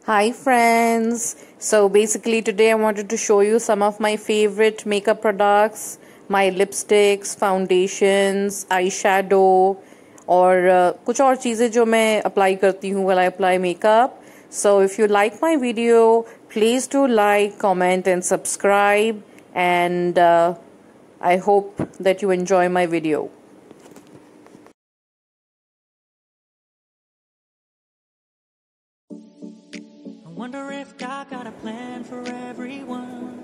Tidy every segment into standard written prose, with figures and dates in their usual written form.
Hi friends, so basically today I wanted to show you some of my favorite makeup products, my lipsticks, foundations, eyeshadow और कुछ और चीज़ें जो मैं apply करती हूँ while I apply makeup. So if you like my video, please do like, comment and subscribe, and I hope that you enjoy my video. Wonder if God got a plan for everyone.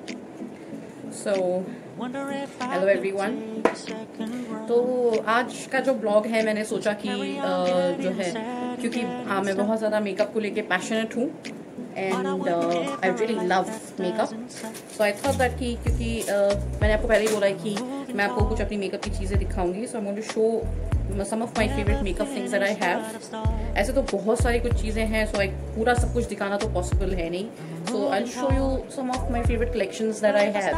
So, hello everyone. तो आज का जो blog है मैंने सोचा कि जो है क्योंकि मैं बहुत ज़्यादा मेकअप को लेके पैशनेट हूँ and I really love makeup, so I thought that कि क्योंकि मैंने आपको पहले ही बोला है कि मैं आपको कुछ अपनी मेकअप की चीज़ें दिखाऊंगी, so I want to show some of my favourite makeup things that I have. ऐसे तो बहुत सारी कुछ चीज़ें हैं, सो पूरा सब कुछ दिखाना तो पॉसिबल है नहीं, so I show you some of my favourite collections that I have.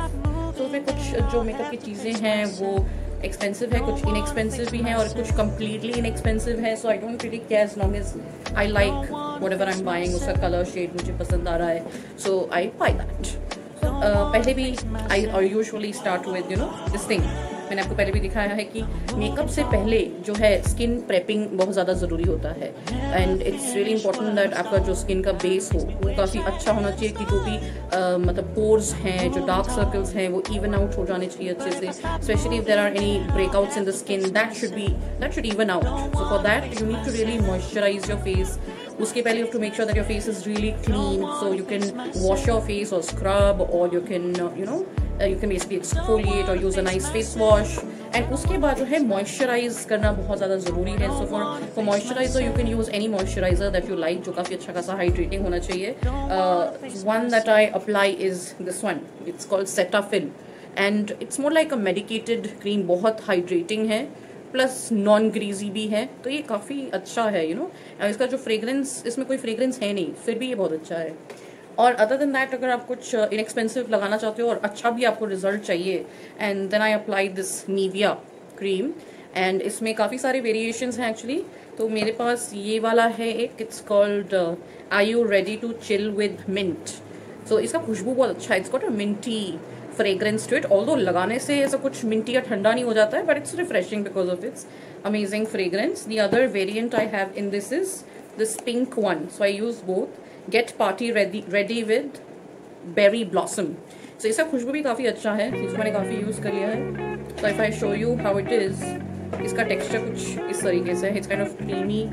तो उसमें कुछ जो मेकअप की चीज़ें हैं वो एक्सपेंसिव है, कुछ इनएक्सपेंसिव भी हैं और कुछ कम्प्लीटली इनएक्सपेंसिव है. So I don't really care as long as I like whatever I am buying, उसका कलर शेड मुझे पसंद आ रहा है, सो आई बाय दैट. पहले भी I usually start with this thing. मैंने आपको पहले भी दिखाया है कि मेकअप से पहले जो है स्किन प्रेपिंग बहुत ज़्यादा ज़रूरी होता है and it's really important that आपका जो स्किन का बेस हो वो काफ़ी अच्छा होना चाहिए कि जो भी मतलब पोर्स हैं, जो डार्क सर्कल्स हैं वो इवन आउट हो जाने चाहिए अच्छे से. Specially if there are any breakouts in the skin that should even out. So for that you need to really moisturise your face. उसके पहले you have to make sure that your face is really clean, so you can wash your face or scrub, or you can you can basically exfoliate or use a nice face wash. And उसके बाद जो है moisturize करना बहुत ज़्यादा ज़रूरी है. So for moisturizer you can use any moisturizer that you like, जो काफ़ी अच्छा खासा hydrating होना चाहिए. One that I apply is this one. It's called Cetaphil and it's more like a medicated cream. बहुत hydrating है प्लस नॉन ग्रीजी भी है, तो ये काफ़ी अच्छा है. इसका जो फ्रेग्रेंस, इसमें कोई फ्रेग्रेंस है नहीं, फिर भी ये बहुत अच्छा है. और अदर देन दैट अगर आप कुछ इनएक्सपेंसिव लगाना चाहते हो और अच्छा भी आपको रिजल्ट चाहिए, and then I apply this Nivea cream. And इसमें काफ़ी सारे वेरिएशंस हैं एक्चुअली. तो मेरे पास ये वाला है एक, it's called are you ready to chill with mint. So इसका खुशबू बहुत अच्छा है. It's got a minty fragrance to it, although लगाने से ऐसा कुछ मिंटी या ठंडा नहीं हो जाता है, but it's refreshing because of its amazing fragrance. The other variant I have in this is this pink one, so I use both. Get party ready with berry blossom. So इसका खुशबू भी काफ़ी अच्छा है, इसको मैंने काफ़ी यूज़ कर लिया है. So if I show you how it is, इसका टेक्सचर कुछ इस तरीके से है. It's kind of creamy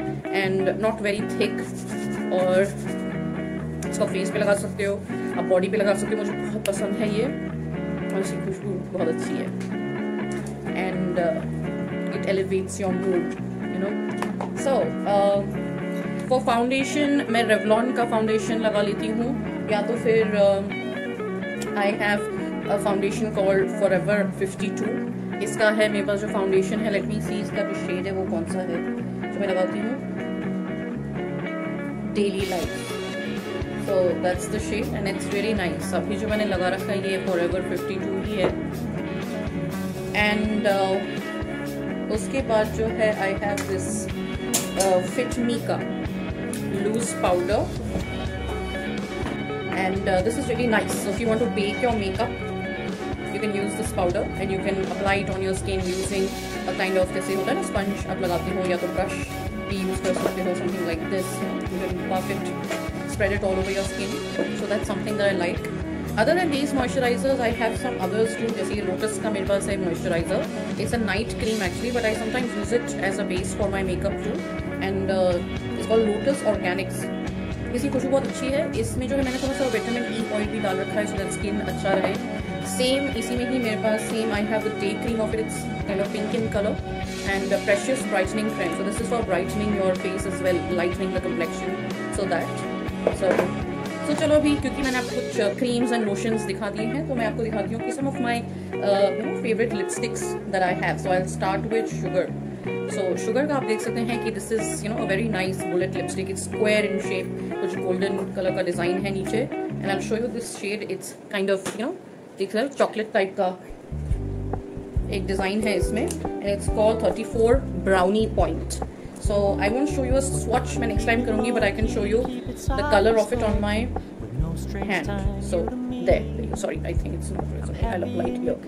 and not very thick. और इसको फेस पे लगा सकते हो, आप बॉडी पे लगा सकते हो. मुझे बहुत पसंद है ये और इसकी खुशबू बहुत अच्छी है and it elevates your mood. So for foundation मैं रेवलॉन का फाउंडेशन लगा लेती हूँ, या तो फिर I have a foundation called forever 52. इसका है मेरे पास जो फाउंडेशन है. लेट मी सी इसका जो शेड है वो कौन सा है जो मैं लगाती हूँ. Daily life. So that's the shade and it's really nice. अभी जो मैंने लगा रखा है ये Forever 52 ही है. And उसके बाद जो है I have this Fit Me का loose powder and this is really nice. So if you want to bake your makeup, you can use this powder and you can apply it on your skin using a kind of, जैसे होता है ना sponge आप लगाते हो, या तो brush भी use कर सकते हो, something like this. You can buff it, spread it all over your skin. So that's something that I like. Other than these moisturizers, I have some others too. जैसे Lotus का मेरे पास है moisturizer. It's a night cream actually, but I sometimes use it as a base for my makeup too. And it's called Lotus Organics. इसकी खुशबू बहुत अच्छी है. इसमें जो है मैंने थोड़ा सा विटामिन ई ऑयल भी डाल रखा है so that skin अच्छा रहे. सेम इसी में ही मेरे पास same I have the day cream of it. It's kind of pink in color and Precious Brightening Cream. So this is for brightening your face as well, lightening the complexion. So that. So चलो अभी क्योंकि मैंने आपको कुछ creams and lotions दिखा दिए हैं, तो मैं आपको दिखाती हूँ कि some of my favourite lipsticks that I have. So I will start with sugar. So sugar का आप देख सकते हैं कि this is a very nice bullet lipstick. It's square in shape, कुछ गोल्डन कलर का डिजाइन है नीचे. And I will show you this shade. It's kind of देख रहे हो चॉकलेट टाइप का एक डिजाइन है इसमें, and it's called 34 brownie point. So I won't show you a swatch मैं next time करूँगी, but I can show you the color of it on my hand. So there, sorry, I think it's not visible. I'll apply it here.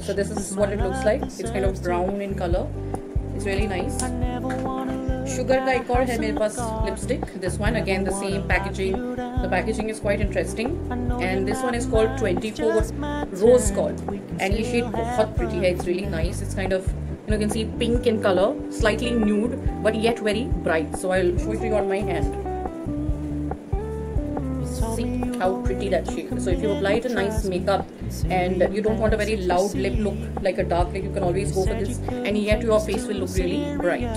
So this is what it looks like. It's kind of brown in color. It's really nice. Sugar का एक और है मेरे पास lipstick. This one again the same packaging. The packaging is quite interesting. And this one is called 24 Rose Gold. And ये shade बहुत pretty है. It's really nice. It's kind of, you can see pink in color, slightly nude, but yet very bright. So I'll show it to you on my hand. See how pretty that shade is. So if you apply it a nice makeup and you don't want a very loud lip look like a dark lip, you can always go for this, and yet your face will look really bright.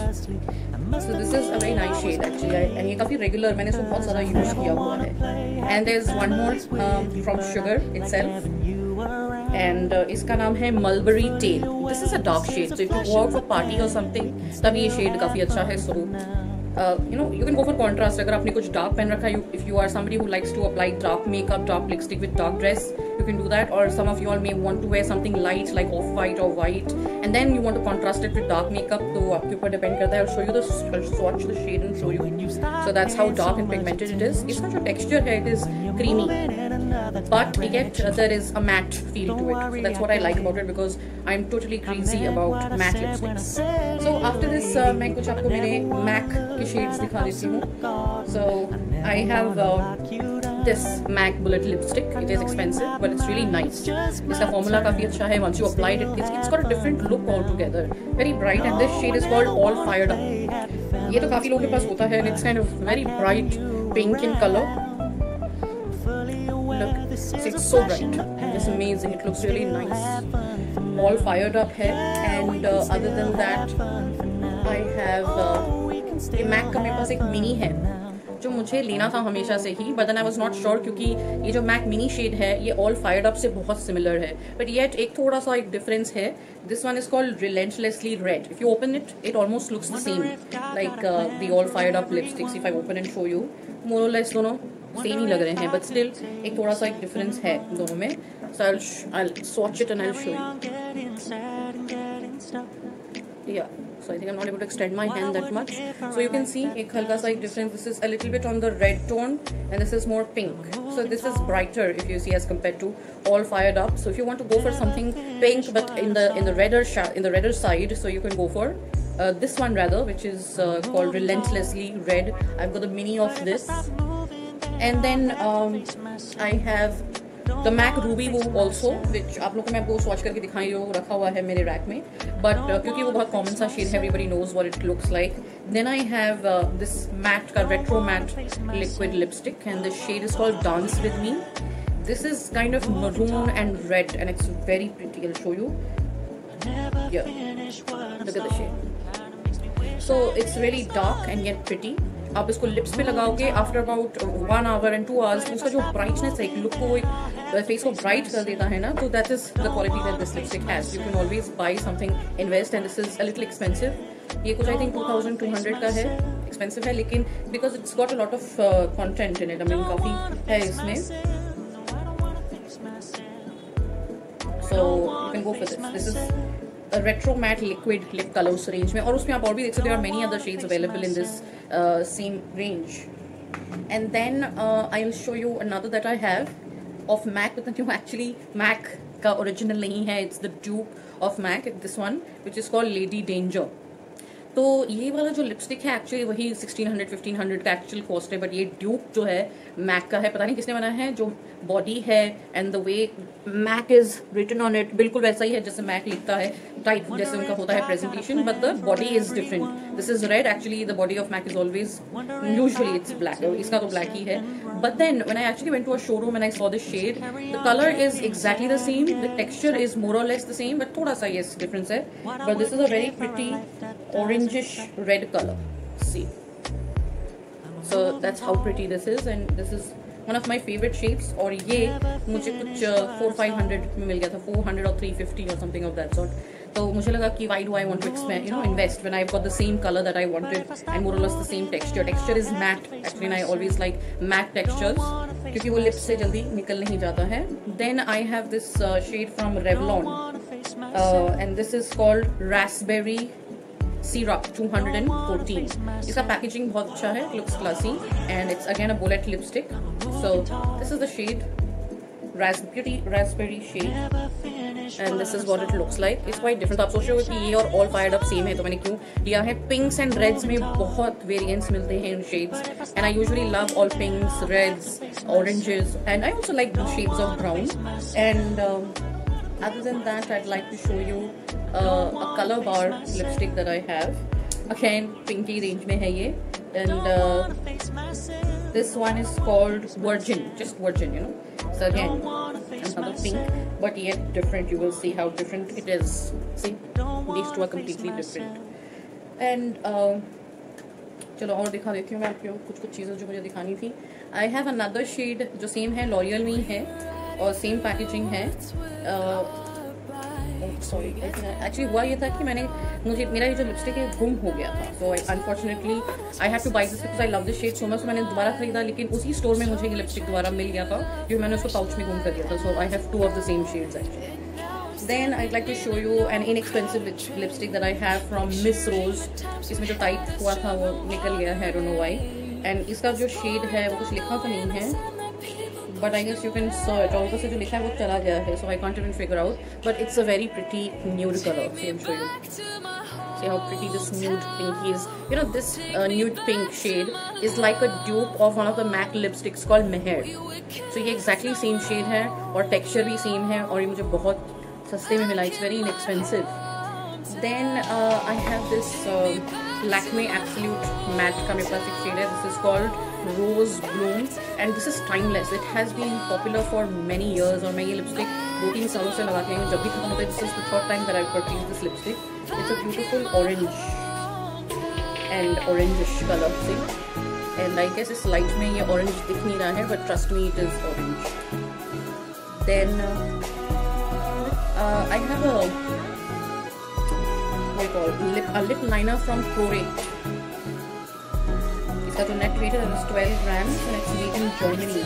So this is a very nice shade actually, and ये काफी regular, मैंने इसको बहुत ज़्यादा use किया हुआ है. And there's one more from Sugar itself, and इसका नाम है Mulberry Tail. This is a dark shade, so if you go out for party or something, तब ये shade काफी अच्छा है. So you can go for contrast. अगर आपने कुछ dark पहन रखा है, if you are somebody who likes to apply dark makeup, dark lipstick with dark dress, you can do that. Or some of you all may want to wear something light like off-white or white, and then you want to contrast it with dark makeup. तो आपके ऊपर depend करता है. I'll show you the swatch, the shade, and show you. So that's how dark and pigmented it is. इसका जो texture है, it is creamy, but yet there is a matte feel to it. So that's what I like about it, because I'm totally crazy about matte lipsticks. So after this, मैं कुछ आपको मेरे MAC के shades दिखा देती हूँ. So I have this MAC Bullet lipstick. It is expensive, but it's really nice. इसका formula काफी अच्छा है. Once you applied it, it's got a different look altogether. Very bright, and this shade is called All Fired Up. ये तो काफी लोगों के पास होता है, and it's kind of very bright pink in color. Look, it's so bright. It's amazing. It looks really nice. All Fired Up है, and other than that, I have ये MAC का मेरे पास एक मिनी है जो मुझे लेना था हमेशा से ही, but then I was not sure, क्योंकि ये जो MAC मिनी शेड है ये All Fired Up से बहुत सिमिलर है, but yet एक थोड़ा सा एक डिफरेंस है. This one is called Relentlessly Red. If you open it, it almost looks the same like the All Fired Up lipsticks. If I open and show you, more or less दोनों same ही लग रहे हैं, but still एक थोड़ा सा एक difference है दोनों में. So I'll swatch it and I'll show you. Yeah. So I think I'm not able to extend my hand that much. So you can see एक हल्का सा एक difference. This is a little bit on the red tone, and this is more pink. So this is brighter if you see as compared to All Fired Up. So if you want to go for something pink but in the redder side, so you can go for this one rather, which is called Relentlessly Red. I've got the mini of this, and then I have the MAC Ruby Woo also, which आप लोगों को मैं आपको swatch करके दिखाई हूँ, रखा हुआ है मेरे रैक में, but क्योंकि वो बहुत common सा shade है, everybody knows what it looks like. Then I have this matte का retro matte liquid lipstick, and the shade is called Dance With Me. This is kind of maroon and red, and it's very pretty. I'll show you. Yeah, look at the shade. So it's really dark and yet pretty. आप इसको lips पे लगाओगे after about 1 hour and 2 hours, तो उसका जो brightness है, look को face को ब्राइट कर देता है ना, तो that is the quality that this lipstick has. You can always buy something invest, and this is a little expensive. ये कुछ आई थिंक 2200 का है, एक्सपेंसिव है, लेकिन because it's got a lot of content in it, I mean काफी है इसमें. So you can go for this. This is a retro matte liquid lip colors range में, और उसमें आप और भी देख सकते हो, there are many other shades available in this same range. And then I'll show you another that I have of MAC, but जो actually MAC का original नहीं है, it's the dupe of MAC, this one which is called Lady Danger. तो ये वाला जो lipstick है actually वही 1600-1500 का एक्चुअल कॉस्ट है, बट ये ड्यूप जो है मैक का है. पता नहीं किसने बनाया है. जो बॉडी है and the way MAC is written on it बिल्कुल वैसा ही है जैसे मैक लिखता है, टाइप जैसे उनका होता है presentation, but the body is different. This is red, actually the body of MAC is always usually it's black, इसका तो ब्लैक ही है. But then when I actually went to a showroom and I saw this shade, the colour is exactly the same, the texture is more or less the same, but थोड़ा सा ये difference है. But this is a very pretty orangish red color. See, so that's how pretty this is, and this is one of my favorite shades. और ये मुझे कुछ 400-500 में मिल गया था, 400 or 350 or something of that sort. तो मुझे लगा कि why do I want to invest when I've got the same color that I wanted and more or less the same texture. Texture is matte actually, and I always like matte textures क्योंकि वो lips से जल्दी निकल नहीं जाता है. Then I have this shade from Revlon, and this is called Raspberry Syrup 214. इसका packaging बहुत अच्छा है, looks classy, and it's again a bullet lipstick. So this is the shade raspberry shade, and this is what it looks like. It's quite different. आप सोच रहे हो कि ये और All Fired Up सेम है, तो मैंने क्यों लिया है? Pinks and reds में बहुत variants मिलते हैं in shades, and I usually love all pinks, reds, oranges, and I also like the shades of brown. And other than that, I'd like to show you a color bar lipstick that I have. Again, pinky range में है ये, and this one is called Virgin, just Virgin, you know. So again, another pink, but yet different. You will see how different it is. See, these two are completely different. And चलो और दिखा देती हूँ मैं आपको कुछ चीज़ें जो मुझे दिखानी थी. I have another shade जो सेम है, L'Oreal में ही है और सेम पैकेजिंग है. सॉरी, एक्चुअली हुआ ये था कि मुझे मेरा ये जो लिपस्टिक है गुम हो गया था. So unfortunately I have to buy this because I love this shade so much. मैंने दोबारा खरीदा, लेकिन उसी स्टोर में मुझे ये लिपस्टिक दोबारा मिल गया था क्योंकि मैंने उसको पाउच में गुम कर दिया था. सो I have 2 of the same shades actually. Then I'd like to show you an inexpensive lipstick that I have from Miss Rose. इसमें जो टाइट हुआ था वो निकल गया है, I don't know why. And इसका जो शेड है वो कुछ लिखा तो नहीं है, but I guess you can search. और ऊपर से जो लिखा है वो चला गया है, so I can't even figure out. But it's a very pretty nude color. See, I'll show you. See how pretty this nude pink is. You know, this nude pink shade is like a dupe of one of the MAC lipsticks called Meher. So ये exactly same shade है और texture भी same है और ये मुझे बहुत सस्ते में मिला. It's very inexpensive. Then I have this Lakme Absolute Matte का मेरे पास एक shade है. This is called Rose Bloom, and this is timeless. It has been popular for many years. और मैं ये लिपस्टिक 2-3 सालों से लगा के जब भी खत्म होता है. This is the third time that I've purchased this lipstick. It's a beautiful orange and orangish color, see? And I guess इस light में ये orange दिख नहीं रहा है, but trust me, it is orange. Then I have a lip liner from Prorate. इसका जो net wait है is 12 grams and it's made in Germany.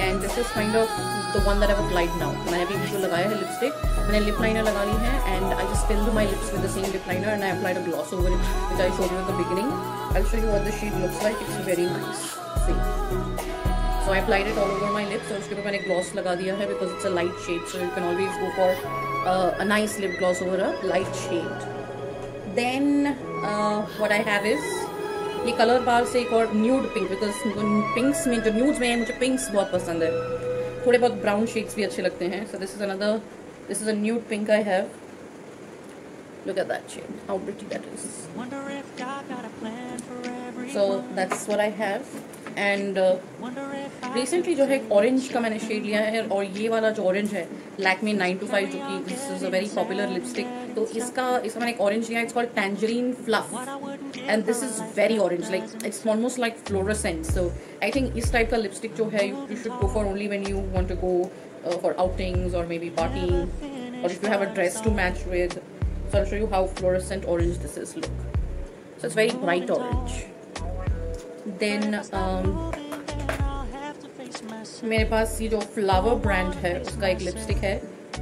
And this is kind of the one that I've applied now. मैंने अभी जो लगाया है lipstick, मैंने lip liner लगा ली है and I just filled my lips with the same lip liner and I applied a gloss over it, which I showed you at the beginning. I'll show you what the shade looks like. It's very nice. See. So I applied it all over my lips और उसके ऊपर मैंने gloss लगा दिया है because it's a light shade, so you can always go for a nice lip gloss over a light shade. Then what I have is ये colour बार से एक और न्यूड पिंक, बिकॉज पिंक्स में जो न्यूड्स में है मुझे पिंक्स बहुत पसंद है, थोड़े बहुत ब्राउन शेड्स भी अच्छे लगते हैं. So this is a nude pink I have. Look at that shade, how pretty that is. So that's what I have. And recently जो है एक ऑरेंज का मैंने शेड लिया है, और ये वाला जो ऑरेंज है लैक्मे 925 जो कि this is a very popular lipstick, तो इसका मैंने एक ऑरेंज लिया है. It's called tangerine fluff and this is very orange, like it's almost like fluorescent. So I think इस टाइप का लिपस्टिक जो है you should go for only when you want to go for outings or maybe party, और if you have a dress to match with. So I will show you how fluorescent orange this is. Look, so it's very bright orange. Then मेरे पास ये जो flower brand है उसका एक lipstick है.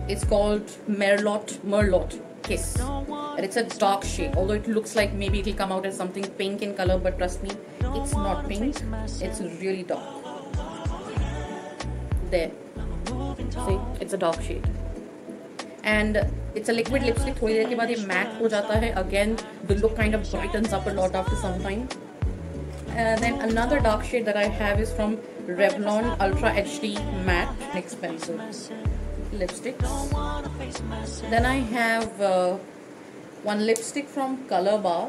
It's called Merlot Kiss and it's a dark shade, although it looks like maybe it will come out as something pink in color, but trust me, it's not pink, it's really dark. There, see, it's a dark shade and it's a liquid lipstick. थोड़ी देर के बाद ये mat हो जाता है. Again, the look kind of brightens up a lot after some time. Then another dark shade that I have is from Revlon Ultra HD Matte, expensive lipsticks. Then I have one lipstick from Color Bar,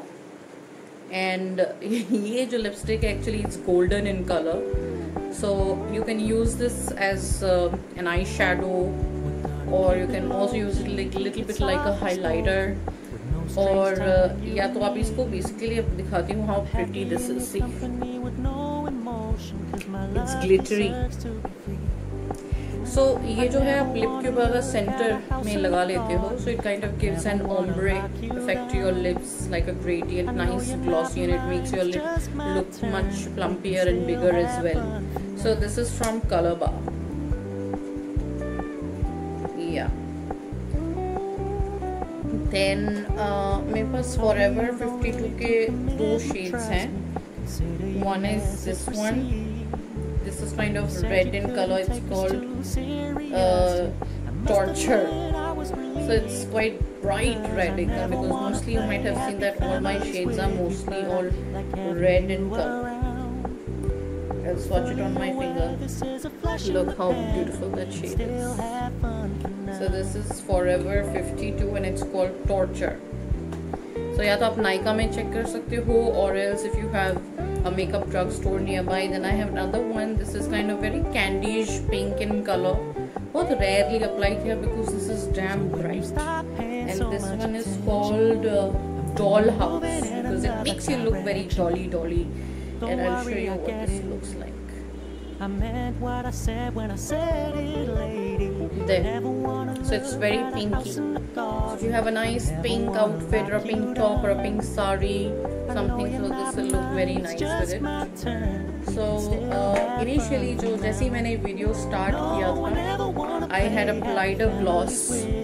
and ये जो lipstick actually it's golden in color, so you can use this as an eyeshadow, or you can also use it like little bit like a highlighter. और या तो आप इसको basically दिखाती हूँ how pretty this is. See, it's glittery. So ये जो है आप लिप के ऊपर सेंटर में लगा लेते हो, so it kind of gives an ombre effect to your lips, like a gradient, nice glossy, and it makes your lip look much plumpier and bigger as well. So this is from Colorbar. Then मेरे पास forever 52 के 2 shades हैं. One is this one. This is kind of red in color. It's called Torture. So it's quite bright red in color, because mostly you might have seen that all my shades are mostly all red in color. I'll swatch it on my finger. Look how beautiful that shade is. So this is Forever 52 and it's called Torture. So या तो आप नाइका में check कर सकते हो, or else if you have a makeup drug store nearby, then I have another one. This is kind of very candyish pink in color. बहुत rarely apply किया because this is damn bright. And this one is called Dollhouse, because it makes you look very dolly. And I'll show you what this looks like. I meant what I said when I said it, lady. There. So it's very pinky. So if you have a nice pink outfit or a pink top or a pink sari, something, so this will look very nice with it. So initially जैसे ही मैंने video start किया था, I had applied a gloss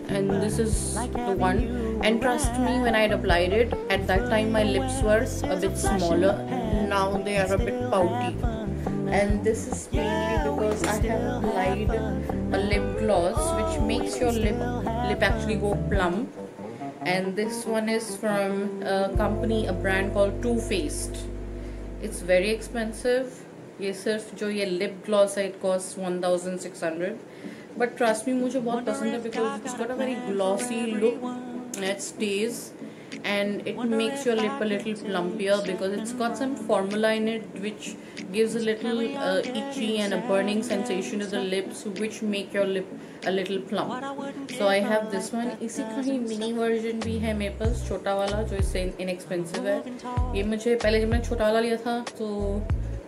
and this is the one. And trust me, when I had applied it, at that time my lips were a bit smaller. Now they are a bit pouty. And this is mainly because I have applied a lip gloss which makes your lip actually go plump. And this one is from a brand called Too Faced. It's very expensive. ये सिर्फ जो ये lip gloss है, it costs 1600. But trust me, मुझे बहुत पसंद है because it's got a very glossy look and it stays. And it makes your lip a little plumpier because it's got some formula in it which gives a little itchy and a burning sensation to the lips, which make your lip a little plump. So I have this one. इसी का ही mini version भी है मेरे पास, छोटा वाला, जो इससे inexpensive है. ये मुझे पहले जब मैंने छोटा वाला लिया था तो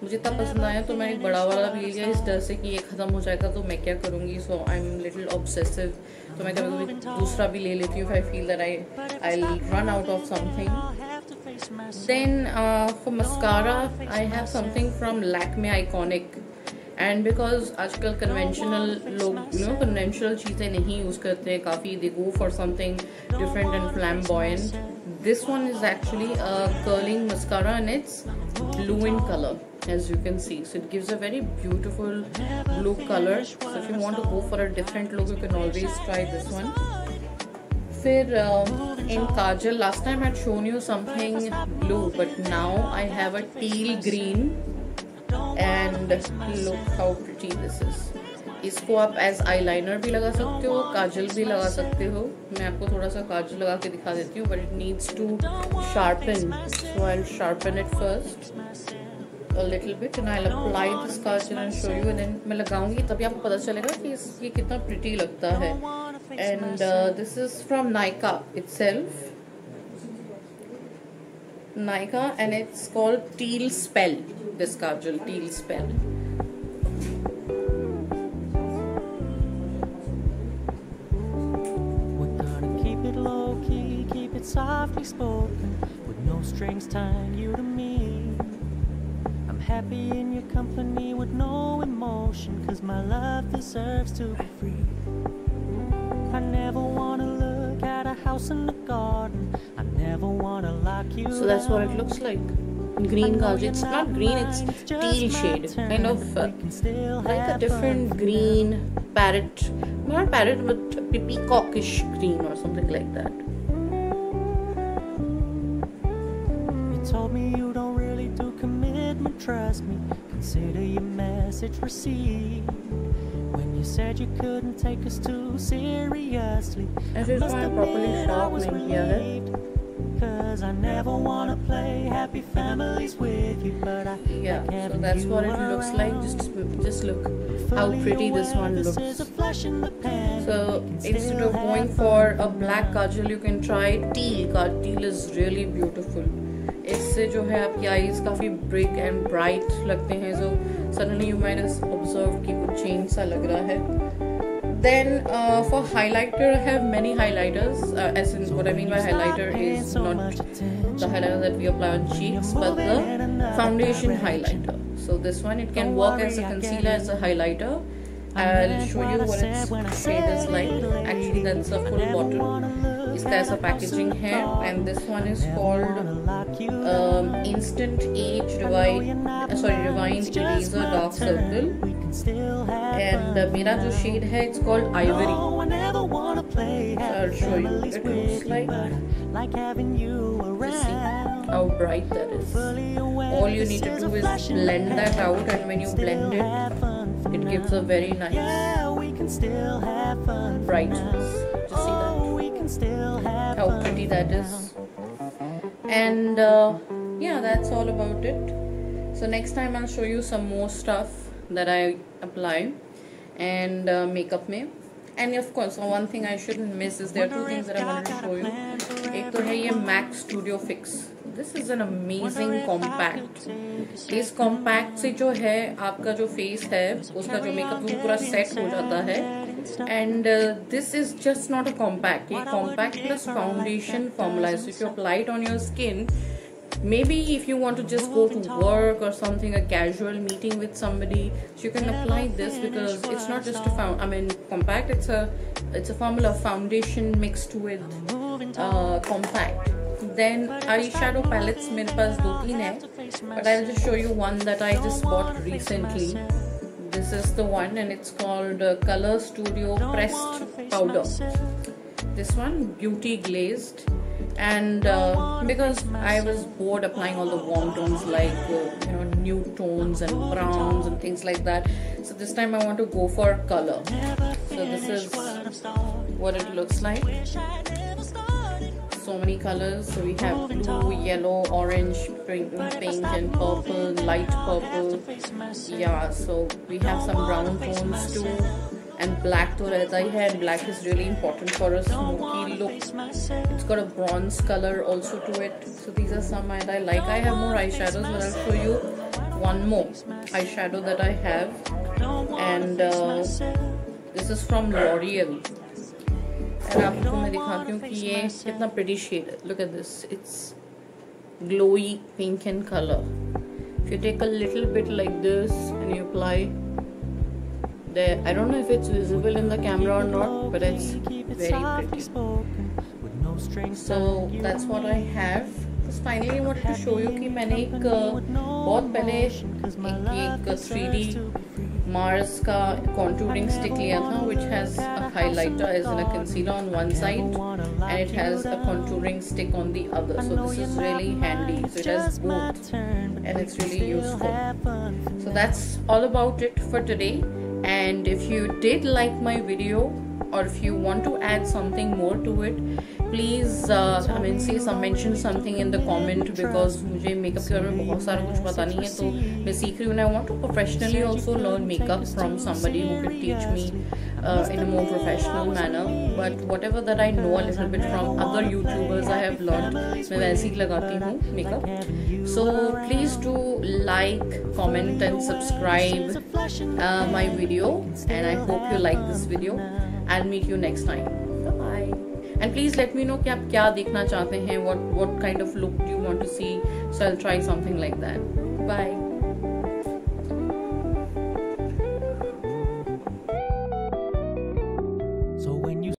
मुझे इतना पसंद आया, तो मैंने एक बड़ा वाला भी लिया इस डर से कि ये ख़त्म हो जाएगा तो मैं क्या करूँगी. सो आई एम लिटिल ऑब्सेसिव. तो मैं कभी कभी दूसरा भी ले लेती हूँ if I feel that I'll run out of something. Then for mascara I have something from Lakme Iconic. And because आजकल conventional लोग conventional चीज़ें नहीं यूज़ करते हैं काफ़ी, they go for something different and flamboyant. This one is actually a curling mascara and it's blue in color, as you can see. So it gives a very beautiful blue color. So if you want to go for a different look, you can always try this one. फिर in kajal, last time I had shown you something blue, but now I have a teal green. And look how pretty this is. इसको आप as eyeliner भी लगा सकते हो, काजल भी लगा सकते हो. मैं आपको थोड़ा सा काजल लगा के दिखा देती हूँ, but it needs to sharpen. So I will sharpen it first a little bit and I'll apply this kajal and show you. And then मैं लगाऊंगी तभी आपको पता चलेगा कि ये कितना pretty लगता है. And this is from Nykaa itself. Nykaa, and it's called Teal Spell. This kajal, Teal Spell. Softly spoken, with no strings tying you to me. I'm happy in your company with no emotion, 'cause my love deserves to be free. I never wanna look at a house in the garden. I never wanna lock you. So that's what it looks like. Green kajal. It's not green, it's teal shade. Kind of like a different green parrot. Not parrot, but peacockish green or something like that. Told me you don't really do commitment, trust me, consider your message received. When you said you couldn't take us too seriously, I just want to properly sharp नहीं किया है. 'Cause I never wanna play happy families with you, but I so that's what it looks like. Just look how pretty this one looks. So instead of going for a black kajal, you can try teal. Teal is really beautiful. इससे जो है आपकी eyes काफ़ी brick and bright लगते हैं. जो suddenly you might observe कि कुछ चेंज सा लग रहा है. Then for highlighter, I have many highlighters. As in, what I mean by highlighter is not the highlighter that we apply on cheeks, but the foundation highlighter. So this one, it can work as a concealer, as a highlighter. I'll show you what its shade is like. Actually, that's a full bottle. इसका ऐसा packaging है and this one is called instant as rewind eraser dark circle and मेरा जो shade है it's called Ivory. I'll show you. It looks like see how bright that is. All you need to do is blend that out, and when you blend it, it gives a very nice brightness. Just see that, how pretty that is. And yeah, that's all about it. So next time I'll show you some more stuff that I apply and makeup mein. And of course one thing I shouldn't miss is there are two things that I want to show you. एक तो है ये MAC Studio Fix. This is an amazing compact. इस compact से जो है आपका जो फेस है उसका जो मेकअप वो पूरा सेट हो जाता है. And this is just not a compact. ये compact plus foundation formula. So if you apply it on your skin, maybe if you want to just go to work or something, a casual meeting with somebody, so you can apply this because it's not just a compact. It's a formula of foundation mixed with compact. Then eyeshadow palettes मेरे पास 2-3 है, but I'll just show you one that I just bought recently. This is the one and it's called Color Studio Pressed Powder. This one beauty glazed. And because I was bored applying all the warm tones like nude tones and browns and things like that, so this time I want to go for color. So this is what it looks like. So many colors. So we have blue, yellow, orange, pink and purple, light purple. Yeah, so we have some brown tones too. And black तो रहता ही है. Black is really important for a smoky look. It's got a bronze color also to it. So these are some that I like. I have more eyeshadows, but I'll show you one more eyeshadow that I have. And this is from L'Oreal. And आपको मैं दिखाती हूँ कि ये कितना pretty shade है. Look at this. It's glowy pink in color. If you take a little bit like this and you apply there, I don't know if it's visible in the camera or not, but it's very pretty. So that's what I have. Just finally I wanted to show you कि मैंने एक बहुत पहले एक 3D Mars का contouring stick लिया था, which has a highlighter as in a concealer on one side and it has a contouring stick on the other. So this is really handy. So it has both and it's really useful. So that's all about it for today. And if you did like my video or if you want to add something more to it, please mention something in the comment because मुझे makeup के बारे में बहुत सारा कुछ पता नहीं है तो मैं सीख रही हूँ. I want to professionally also learn makeup from somebody who can teach me in a more professional manner. But whatever that I know a little bit from other YouTubers I have learned, मैं वैसे ही लगाती हूँ makeup. So please do like, comment and subscribe my video, and I hope you like this video. I'll meet you next time. Bye. And please let me know कि आप क्या देखना चाहते हैं. What kind of look do you want to see? So I'll try something like that. Bye.